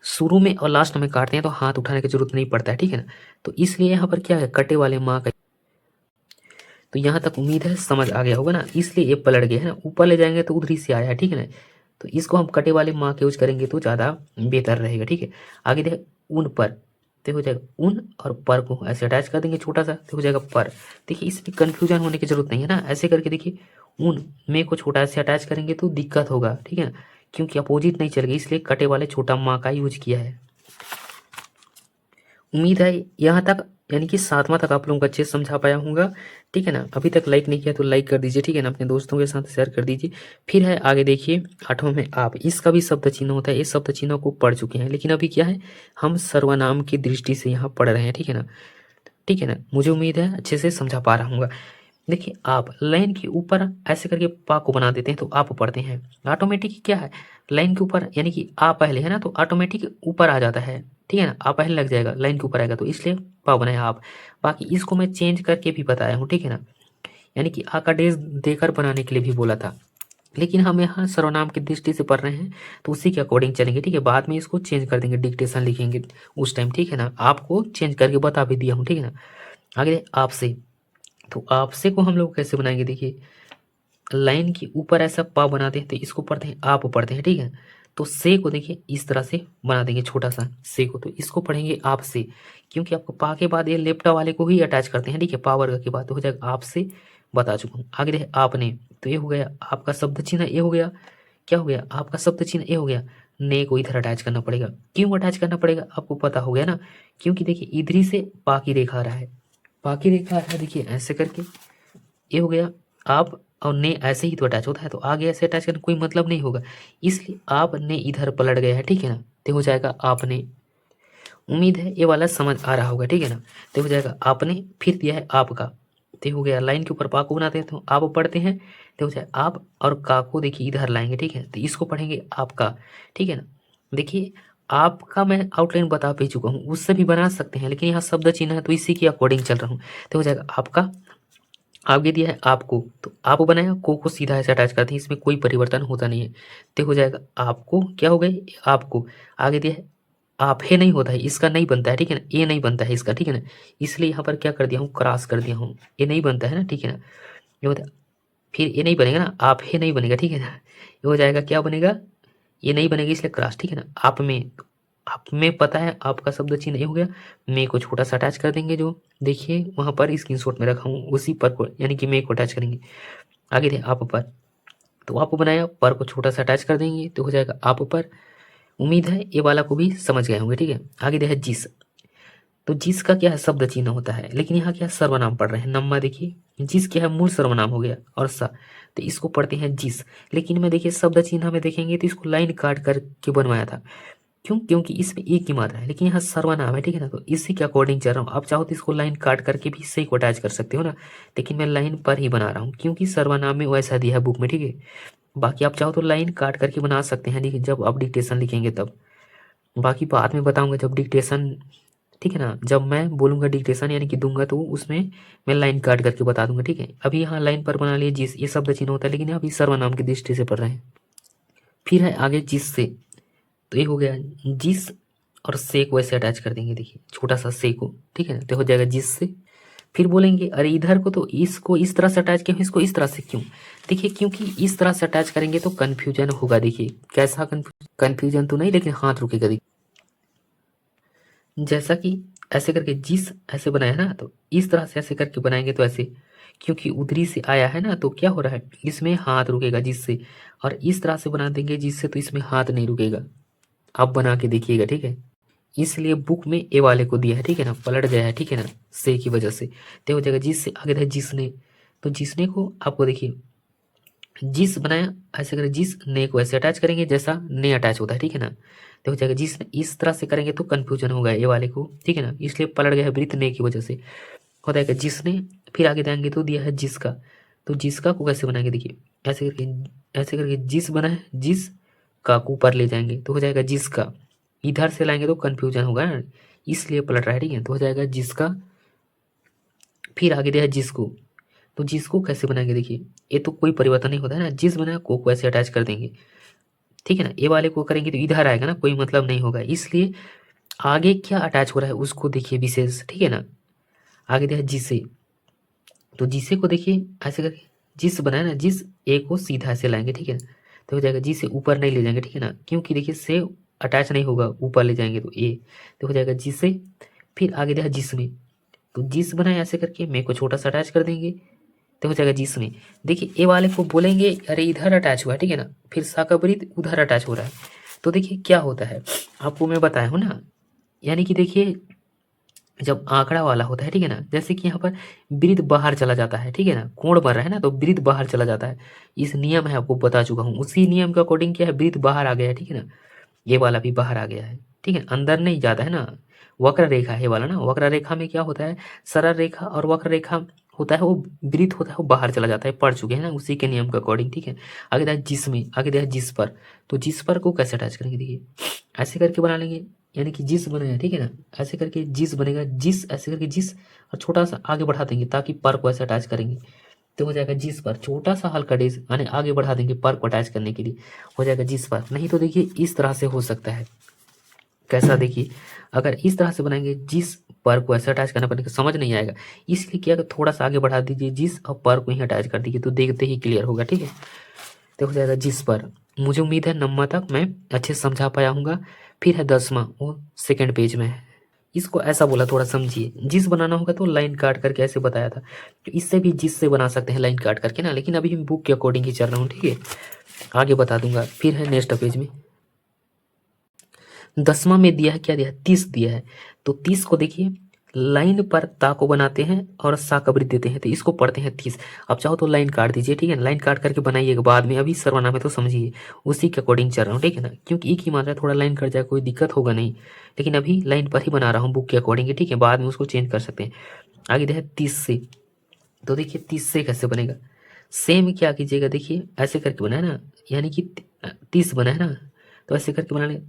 शुरू में और लास्ट में काटते हैं तो हाथ उठाने की जरूरत नहीं पड़ता है, ठीक है ना, तो इसलिए यहाँ पर क्या है कटे वाले माँ का, तो यहाँ तक उम्मीद है समझ आ गया होगा ना, इसलिए ये पलट गया है ना, ऊपर ले जाएंगे तो उधरी से आया है, ठीक है ना, तो इसको हम कटे वाले माँ के यूज करेंगे तो ज़्यादा बेहतर रहेगा, ठीक है। आगे देखें उन पर, तो हो जाएगा उन और पर को ऐसे अटैच कर देंगे छोटा सा, तो हो जाएगा पर, देखिए इसमें कन्फ्यूजन होने की जरूरत नहीं है ना, ऐसे करके देखिए उन में को छोटा से अटैच करेंगे तो दिक्कत होगा, ठीक है ना, क्योंकि अपोजिट नहीं चलेगा, इसलिए कटे वाले छोटा माँ का यूज किया है। उम्मीद है यहाँ तक यानी कि 7वां तक आप लोगों को अच्छे से समझा पाया हूँगा, ठीक है ना। अभी तक लाइक नहीं किया तो लाइक कर दीजिए, ठीक है ना, अपने दोस्तों के साथ शेयर कर दीजिए। फिर है आगे देखिए 8वां में आप, इसका भी शब्द चिन्ह होता है। इस शब्द चिन्ह को पढ़ चुके हैं, लेकिन अभी क्या है, हम सर्वनाम की दृष्टि से यहाँ पढ़ रहे हैं, ठीक है ना, ठीक है ना। मुझे उम्मीद है अच्छे से समझा पा रहा हूँ। देखिए आप लाइन के ऊपर ऐसे करके पा को बना देते हैं तो आप पढ़ते हैं। ऑटोमेटिक क्या है, लाइन के ऊपर यानी कि आ पहले है ना, तो ऑटोमेटिक ऊपर आ जाता है, ठीक है ना, आ पहले लग जाएगा, लाइन के ऊपर आएगा, तो इसलिए पा बनाया आप। बाकी इसको मैं चेंज करके भी बताया हूँ, ठीक है ना, यानी कि आ का डेज देकर बनाने के लिए भी बोला था, लेकिन हम यहाँ सर्वनाम की दृष्टि से पढ़ रहे हैं तो उसी के अकॉर्डिंग चलेंगे, ठीक है। बाद में इसको चेंज कर देंगे, डिक्टेशन लिखेंगे उस टाइम, ठीक है ना, आपको चेंज करके बता भी दिया हूँ, ठीक है ना। आगे आपसे, तो आपसे को हम लोग कैसे बनाएंगे, देखिए लाइन के ऊपर ऐसा पा बनाते हैं तो इसको पढ़ते हैं आप पढ़ते हैं, ठीक है। तो से को देखिए इस तरह से बना देंगे छोटा सा से को, तो इसको पढ़ेंगे आप से, क्योंकि आपको पा के बाद ये लेफ्ट वाले को ही अटैच करते हैं, ठीक है, पा वर्ग के बाद, तो हो जाएगा आपसे, बता चुका हूँ। आगे देखिए आपने, तो ये हो गया आपका शब्द चिन्ह, ये हो गया, क्या हो गया आपका शब्द चिन्ह, ये हो गया। ने को इधर अटैच करना पड़ेगा, क्यों अटैच करना पड़ेगा आपको पता हो गया ना, क्योंकि देखिए इधर ही से पा की रेखा आ रहा है, पा की रेखा आ रहा है, देखिए ऐसे करके, ये हो गया आप, और ने ऐसे ही तो अटैच होता है, तो आगे ऐसे अटैच करने कोई मतलब नहीं होगा, इसलिए आपने इधर पलट गया है, ठीक है ना, तो हो जाएगा आपने। उम्मीद है ये वाला समझ आ रहा होगा, ठीक है ना। तो हो जाएगा आपने, फिर दिया है आपका, तो हो गया लाइन के ऊपर पा को बनाते हैं तो आप पढ़ते हैं, तो हो जाए आप, और का को देखिए इधर लाएंगे, ठीक है, तो इसको पढ़ेंगे आपका, ठीक है ना। देखिए आपका मैं आउटलाइन बता भी चुका हूँ, उससे भी बना सकते हैं, लेकिन यहाँ शब्द चिन्ह है तो इसी के अकॉर्डिंग चल रहा हूँ, तो हो जाएगा आपका। आगे दिया है आपको, तो आप बनाया, को सीधा ऐसे अटैच करते हैं, इसमें कोई परिवर्तन होता नहीं है, तो हो जाएगा आपको, क्या हो गए आपको। आगे दिया है आप है, नहीं होता है, इसका नहीं बनता है, ठीक है ना, ये नहीं बनता है इसका, ठीक है ना, इसलिए यहाँ पर क्या कर दिया हूँ, क्रॉस कर दिया हूँ, ये नहीं बनता है ना, ठीक है ना, ये होता है, फिर ये नहीं बनेगा ना, आप है नहीं बनेगा, ठीक है ना, ये हो जाएगा क्या बनेगा, ये नहीं बनेगा, इसलिए क्रॉस, ठीक है ना। आप में, आप में पता है आपका शब्द चिन्ह ये हो गया, मैं को छोटा सा अटैच कर देंगे, जो देखिए वहां पर स्क्रीनशॉट में रखा हूँ उसी पर को, यानी कि मैं को अटैच करेंगे। आगे थे आप पर, तो आप बनाया, पर को छोटा सा अटैच कर देंगे, तो हो जाएगा आप पर। उम्मीद है ये वाला को भी समझ गए होंगे, ठीक है। आगे दे है जिस, तो जिस का क्या है, शब्द चिन्ह होता है, लेकिन यहाँ क्या सर्वनाम पढ़ रहे हैं, नम्मा देखिए, जिस क्या है मूल सर्वनाम हो गया, और सा, तो इसको पढ़ते हैं जिस, लेकिन मैं देखिए शब्द चिन्ह में देखेंगे तो इसको लाइन काट करके बनवाया था, क्यों, क्योंकि इसमें एक ही मात्रा है, लेकिन यहाँ सर्वनाम है, ठीक है ना, तो इसी के अकॉर्डिंग चल रहा हूँ। आप चाहो तो इसको लाइन काट करके भी सही को अटैच कर सकते हो ना, लेकिन मैं लाइन पर ही बना रहा हूँ, क्योंकि सर्वनाम में वैसा दिया है बुक में, ठीक है। बाकी आप चाहो तो लाइन काट करके बना सकते हैं, लेकिन जब आप डिक्टेशन लिखेंगे तब, बाकी बाद में बताऊंगा जब डिक्टेशन, ठीक है ना, जब मैं बोलूंगा डिक्टेशन यानी कि दूंगा, तो उसमें मैं लाइन काट करके बता दूंगा, ठीक है। अभी यहाँ लाइन पर बना लिए जिस, ये शब्द चिन्ह होता है, लेकिन अभी सर्वनाम की दृष्टि से पढ़ रहे हैं। फिर है आगे जिस से, तो ये हो गया जिस, और से को ऐसे अटैच कर देंगे, देखिए छोटा सा से को, ठीक है ना, तो हो जाएगा जिस से। फिर बोलेंगे अरे इधर को तो इसको इस तरह से अटैच किया, इसको इस तरह से क्यों, देखिए क्योंकि इस तरह से अटैच करेंगे तो कन्फ्यूजन होगा, देखिए कैसा कन्फ्यूजन तो नहीं, लेकिन हाथ रुकेगा, देखिए जैसा कि ऐसे करके जिस ऐसे बनाया ना, तो इस तरह से ऐसे करके बनाएंगे तो ऐसे, क्योंकि उधरी से आया है ना, तो क्या हो रहा है, इसमें हाथ रुकेगा जिससे, और इस तरह से बना देंगे जिससे, तो इसमें हाथ नहीं रुकेगा। आप बना के देखिएगा, ठीक है, इसलिए बुक में ए वाले को दिया है, ठीक है ना, पलट गया है, ठीक है ना, से की वजह से, तो हो जाएगा जिससे। आगे है जिसने, तो जिसने को आपको देखिए जिस बनाया, ऐसे करें जिस ने को ऐसे अटैच करेंगे जैसा ने अटैच होता है, ठीक है ना, तो हो जाएगा जिस, इस तरह से करेंगे तो कंफ्यूजन होगा ये वाले को, ठीक है ना, इसलिए पलट गया है वृत्त ने की वजह से, हो जाएगा जिसने। फिर आगे देंगे तो दिया है जिसका, तो जिसका को कैसे बनाएंगे, देखिए ऐसे करके जिस बना है, जिस का को ऊपर ले जाएंगे तो हो जाएगा जिसका, इधर से लाएंगे तो कंफ्यूजन होगा ना, इसलिए पलट रहा है, ठीक है, तो हो जाएगा जिसका। फिर आगे दिया है जिसको, तो जिसको कैसे बनाएंगे, देखिए ये तो कोई परिवर्तन नहीं होता है ना, जिस बनाया को ऐसे अटैच कर देंगे, ठीक है ना, ये वाले को करेंगे तो इधर आएगा ना, कोई मतलब नहीं होगा, इसलिए आगे क्या अटैच हो रहा है उसको देखिए विशेष, ठीक है ना। आगे दिया है जिसे, तो जिसे को देखिए ऐसे करके जिस बनाया ना, जिस ए को सीधा ऐसे लाएंगे, ठीक है, तो हो जाएगा जिसे ऊपर नहीं ले जाएंगे, ठीक है ना, क्योंकि देखिए से अटैच नहीं होगा, ऊपर ले जाएंगे तो ए, तो हो जाएगा जिसे। फिर आगे दिया जिसमें, तो जिस बनाए ऐसे करके मैं को छोटा सा अटैच कर देंगे, तो हो जाएगा जिसमें। देखिए ए वाले को बोलेंगे अरे इधर अटैच हुआ है, ठीक है ना, फिर सा का विपरीत उधर अटैच हो रहा है, तो देखिए क्या होता है, आपको मैं बताया हूँ ना, यानी कि देखिए जब आंकड़ा वाला होता है, ठीक है ना, जैसे कि यहाँ पर वृत्त बाहर चला जाता है, ठीक है ना, कोण बन रहा है ना, तो वृत्त बाहर चला जाता है। इस नियम है, आपको बता चुका हूँ, उसी नियम के अकॉर्डिंग क्या है, वृत्त बाहर आ गया है, ठीक है ना, ये वाला भी बाहर आ गया है, ठीक है, अंदर नहीं जाता है ना। वक्र रेखा है ये वाला ना, वक्र रेखा में क्या होता है, सरल रेखा और वक्र रेखा होता है, वो वृत्त होता है वो बाहर चला जाता है, पढ़ चुके हैं ना उसी के नियम के अकॉर्डिंग, ठीक है। आगे दिया जिसमें, आगे दिया जिस पर, तो जिस पर को कैसे अटैच करेंगे, देखिए ऐसे करके बना लेंगे, यानी कि जिस बनेगा, ठीक है ना, ऐसे करके जिस बनेगा, जिस ऐसे करके जिस, और छोटा सा आगे बढ़ा देंगे ताकि पर को ऐसे अटैच करेंगे, तो हो जाएगा जिस पर, छोटा सा हल्का डेज यानी आगे बढ़ा देंगे पर को अटैच करने के लिए, हो जाएगा जिस पर। नहीं तो देखिए इस तरह से हो सकता है, कैसा, देखिए अगर इस तरह से बनाएंगे जिस पर को ऐसे अटैच करना पड़ेगा, समझ नहीं आएगा, इसलिए क्या थोड़ा सा आगे बढ़ा दीजिए जिस, और पर को ही अटैच कर दीजिए, तो देखते ही क्लियर होगा, ठीक है। तो हो जाएगा जिस पर। मुझे उम्मीद है 9वां तक मैं अच्छे से समझा पाया हूँगा। फिर है 10वां, वो सेकंड पेज में है। इसको ऐसा बोला, थोड़ा समझिए, जिस बनाना होगा तो लाइन काट करके ऐसे बताया था, तो इससे भी जिस से बना सकते हैं लाइन काट करके ना, लेकिन अभी हम बुक के अकॉर्डिंग ही चल रहा हूँ, ठीक है, आगे बता दूंगा। फिर है नेक्स्ट पेज में 10वां में दिया है, क्या दिया है, 30 दिया है, तो 30 को देखिए लाइन पर ता को बनाते हैं और सा का वृत्त देते हैं, तो इसको पढ़ते हैं 30। अब चाहो तो लाइन काट दीजिए, ठीक है, लाइन काट करके बनाइएगा बाद में, अभी सर्वनाम है तो समझिए, उसी के अकॉर्डिंग चल रहा हूँ, ठीक है ना, क्योंकि एक ही मात्रा है, थोड़ा लाइन कट जाए कोई दिक्कत होगा नहीं, लेकिन अभी लाइन पर ही बना रहा हूँ बुक के अकॉर्डिंग, ठीक है, बाद में उसको चेंज कर सकते हैं। आगे दिया है 30 से, तो देखिए 30 से कैसे बनेगा, सेम क्या कीजिएगा, देखिए ऐसे करके बना है ना, यानी कि 30 बना है ना, तो ऐसे करके बनाने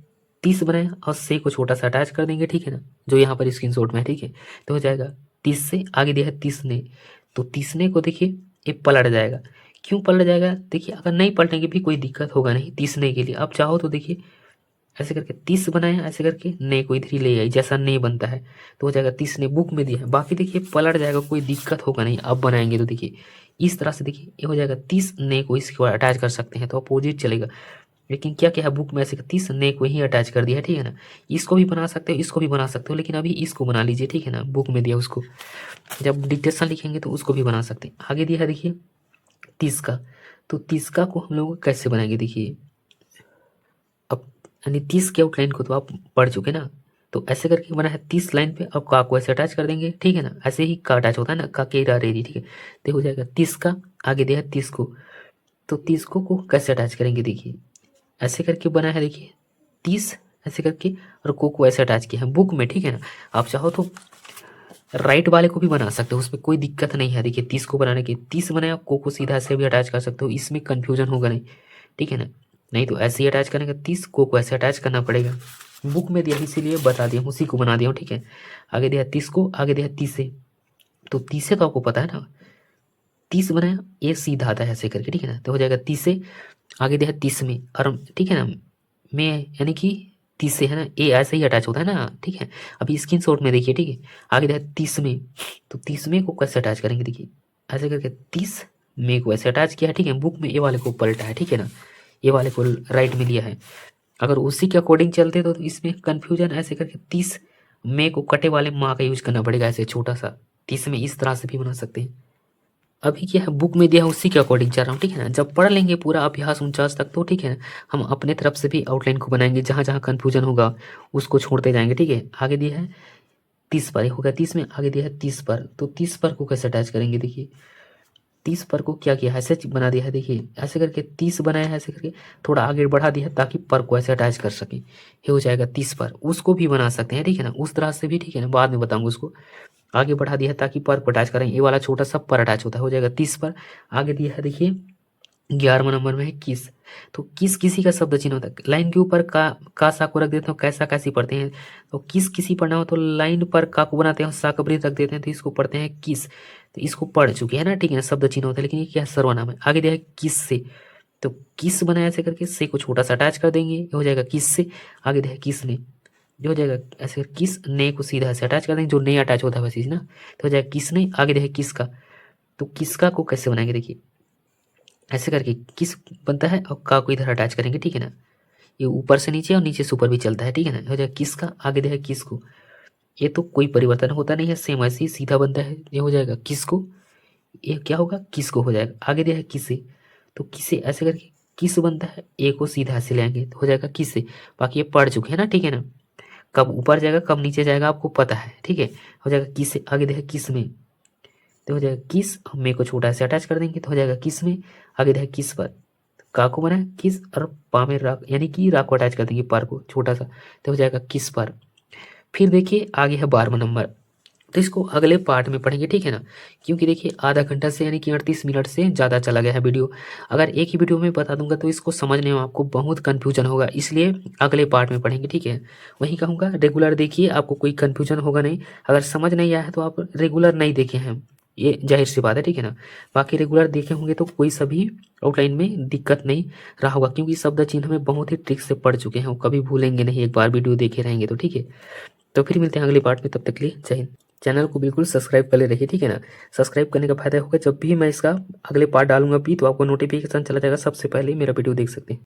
30 बनाए और से को छोटा सा अटैच कर देंगे, ठीक है ना, जो यहाँ पर स्क्रीनशॉट में है, ठीक है, तो हो जाएगा 30 से। आगे दिया है 30 ने, तो 30 ने को देखिए ये पलट जाएगा, क्यों पलट जाएगा, देखिए अगर नहीं पलटेंगे भी कोई दिक्कत होगा नहीं, 30 ने के लिए आप चाहो तो देखिए ऐसे करके 30 बनाए, ऐसे करके ने को इधर ही ले आई, जैसा ने बनता है, तो हो जाएगा 30 ने, बुक में दिया है, बाकी देखिए पलट जाएगा, कोई दिक्कत होगा नहीं, अब बनाएंगे तो देखिए इस तरह से, देखिए ये हो जाएगा 30 ने को इसके बाद अटैच कर सकते हैं तो अपोजिट चलेगा, लेकिन क्या क्या है बुक में ऐसे 30 ने को ही अटैच कर दिया है, ठीक है ना, इसको भी बना सकते हो, इसको भी बना सकते हो, लेकिन अभी इसको बना लीजिए, ठीक है ना, बुक में दिया उसको, जब डिक्टेशन लिखेंगे तो उसको भी बना सकते हैं। आगे दिया है देखिए 30 का, तो 30 का को हम लोग कैसे बनाएंगे, देखिए अब यानी 30 के आउटलाइन को तो आप पढ़ चुके ना, तो ऐसे करके बना है 30 लाइन पे, अब का को ऐसे अटैच कर देंगे, ठीक है ना, ऐसे ही का अटैच होता है ना, का के रा रे री, ठीक है, तो हो जाएगा 30 का। आगे दिया है 30 को, तो 30 को कैसे अटैच करेंगे, देखिए ऐसे करके बना है, देखिए 30 ऐसे करके, और को ऐसे अटैच किया है बुक में, ठीक है ना, आप चाहो तो राइट वाले को भी बना सकते हो, उसमें कोई दिक्कत नहीं है, देखिए 30 को बनाने की 30 बनाया, को सीधा ऐसे भी अटैच कर सकते हो, इसमें कन्फ्यूजन होगा नहीं, ठीक है ना, नहीं तो ऐसे ही अटैच करेंगे, 30 को ऐसे अटैच करना पड़ेगा, बुक में दिया इसीलिए बता दिया, उसी को बना दिया हूँ, ठीक है। आगे दिया 30 को, आगे दिया 30 से, तो 30 से तो आपको पता है ना, 30 बनाया ये सीधा आता है ऐसे करके, ठीक है ना, तो हो जाएगा 30 से। आगे दिया 30 में, और ठीक है ना, में यानी कि 30 से है ना, ए ऐसे ही अटैच होता है ना, ठीक है, अभी स्क्रीनशॉट में देखिए, ठीक है। आगे दिया 30 में, तो 30 में को कैसे अटैच करेंगे, देखिए ऐसे करके 30 में को ऐसे अटैच किया है, ठीक है, बुक में ए वाले को पलटा है, ठीक है ना, ए वाले को राइट में लिया है, अगर उसी के अकॉर्डिंग चलते तो इसमें कन्फ्यूजन, ऐसे करके 30 में को कटे वाले माँ का यूज करना पड़ेगा, ऐसे छोटा सा 30 में इस तरह से भी बना सकते हैं। अभी क्या है बुक में दिया है उसी के अकॉर्डिंग चल रहा हूँ, ठीक है ना, जब पढ़ लेंगे पूरा अभ्यास 49 तक तो ठीक है ना, हम अपने तरफ से भी आउटलाइन को बनाएंगे, जहाँ जहाँ कन्फ्यूजन होगा उसको छोड़ते जाएंगे, ठीक है। आगे दिया है 30 पर, हो गया 30 में, आगे दिया है 30 पर, तो 30 पर को कैसे अटैच करेंगे, देखिए 30 पर को क्या किया है, ऐसे बना दिया है, देखिए ऐसे करके 30 बनाया है, ऐसे करके थोड़ा आगे बढ़ा दिया है ताकि पर को ऐसे अटैच कर सके, ये हो जाएगा 30 पर, उसको भी बना सकते हैं, ठीक है ना, उस तरह से भी, ठीक है ना, बाद में बताऊंगा उसको। आगे बढ़ा दिया है ताकि पर को अटैच करें, ये वाला छोटा सा पर अटैच होता है, हो जाएगा 30 पर। आगे दिया है देखिए 11वां नंबर में है किस, तो किस किसी का शब्द चिन्ह होता है, लाइन के ऊपर का सा को रख देते हो, कैसा कैसी पढ़ते हैं, तो किस किसी पढ़ना हो तो लाइन पर का को बनाते हैं, सा का वृत्त रख देते हैं, तो इसको पढ़ते हैं किस, तो इसको पढ़ चुके हैं ना, ठीक है ना, शब्द चिन्ह होता है, लेकिन ये क्या है, सर्वनाम है। आगे दिया है किस से, तो किस बनाया ऐसे करके, से को छोटा सा अटैच कर देंगे, ये हो जाएगा किस से। आगे दिया है किस ने, जो हो जाएगा ऐसे किस ने को सीधा से अटैच कर देंगे, जो नहीं अटैच होता है वैसे ही ना, तो हो जाएगा किस ने। आगे देखिए किसका, तो किसका को कैसे बनाएंगे, देखिए ऐसे करके किस बनता है और का को इधर अटैच करेंगे, ठीक है ना, ये ऊपर से नीचे और नीचे से ऊपर भी चलता है, ठीक है ना, हो जाएगा किसका। आगे देखिए किसको, ये तो कोई परिवर्तन होता नहीं है, सेम ऐसे ही सीधा बनता है, ये हो जाएगा किसको, ये क्या होगा किसको हो जाएगा। आगे दिया है किसे, तो किसे ऐसे करके किस बनता है, ए को सीधा ऐसे लेंगे तो हो जाएगा किसे, बाकी ये पढ़ चुके हैं ना, ठीक है ना, कब ऊपर जाएगा कब नीचे जाएगा आपको पता है, ठीक है। हो जाएगा किस से, आगे देखा किस में, तो हो जाएगा किस, मे को छोटा से अटैच कर देंगे तो हो जाएगा किस में, आगे देखा किस पर, का को बना किस और पा में राक, यानी कि राक को अटैच कर देंगे पर को छोटा सा, तो हो जाएगा किस पर। फिर देखिए आगे है 12वां नंबर, तो इसको अगले पार्ट में पढ़ेंगे, ठीक है ना। क्योंकि देखिए आधा घंटा से यानी कि 38 मिनट से ज़्यादा चला गया है वीडियो। अगर एक ही वीडियो में बता दूंगा तो इसको समझने में आपको बहुत कन्फ्यूजन होगा, इसलिए अगले पार्ट में पढ़ेंगे, ठीक है। वही कहूँगा रेगुलर देखिए, आपको कोई कन्फ्यूजन होगा नहीं। अगर समझ नहीं आया है तो आप रेगुलर नहीं देखे हैं, ये जाहिर सी बात है, ठीक है ना। बाकी रेगुलर देखे होंगे तो कोई सभी आउटलाइन में दिक्कत नहीं रहा होगा, क्योंकि शब्द चिन्ह में बहुत ही ट्रिक से पढ़ चुके हैं, वो कभी भूलेंगे नहीं, एक बार वीडियो देखे रहेंगे तो, ठीक है। तो फिर मिलते हैं अगले पार्ट में, तब तक के लिए जय हिंद। चैनल को बिल्कुल सब्सक्राइब कर ले रखिए, ठीक है ना। सब्सक्राइब करने का फायदा होगा, जब भी मैं इसका अगले पार्ट डालूंगा भी तो आपको नोटिफिकेशन चला जाएगा, सबसे पहले मेरा वीडियो देख सकते हैं।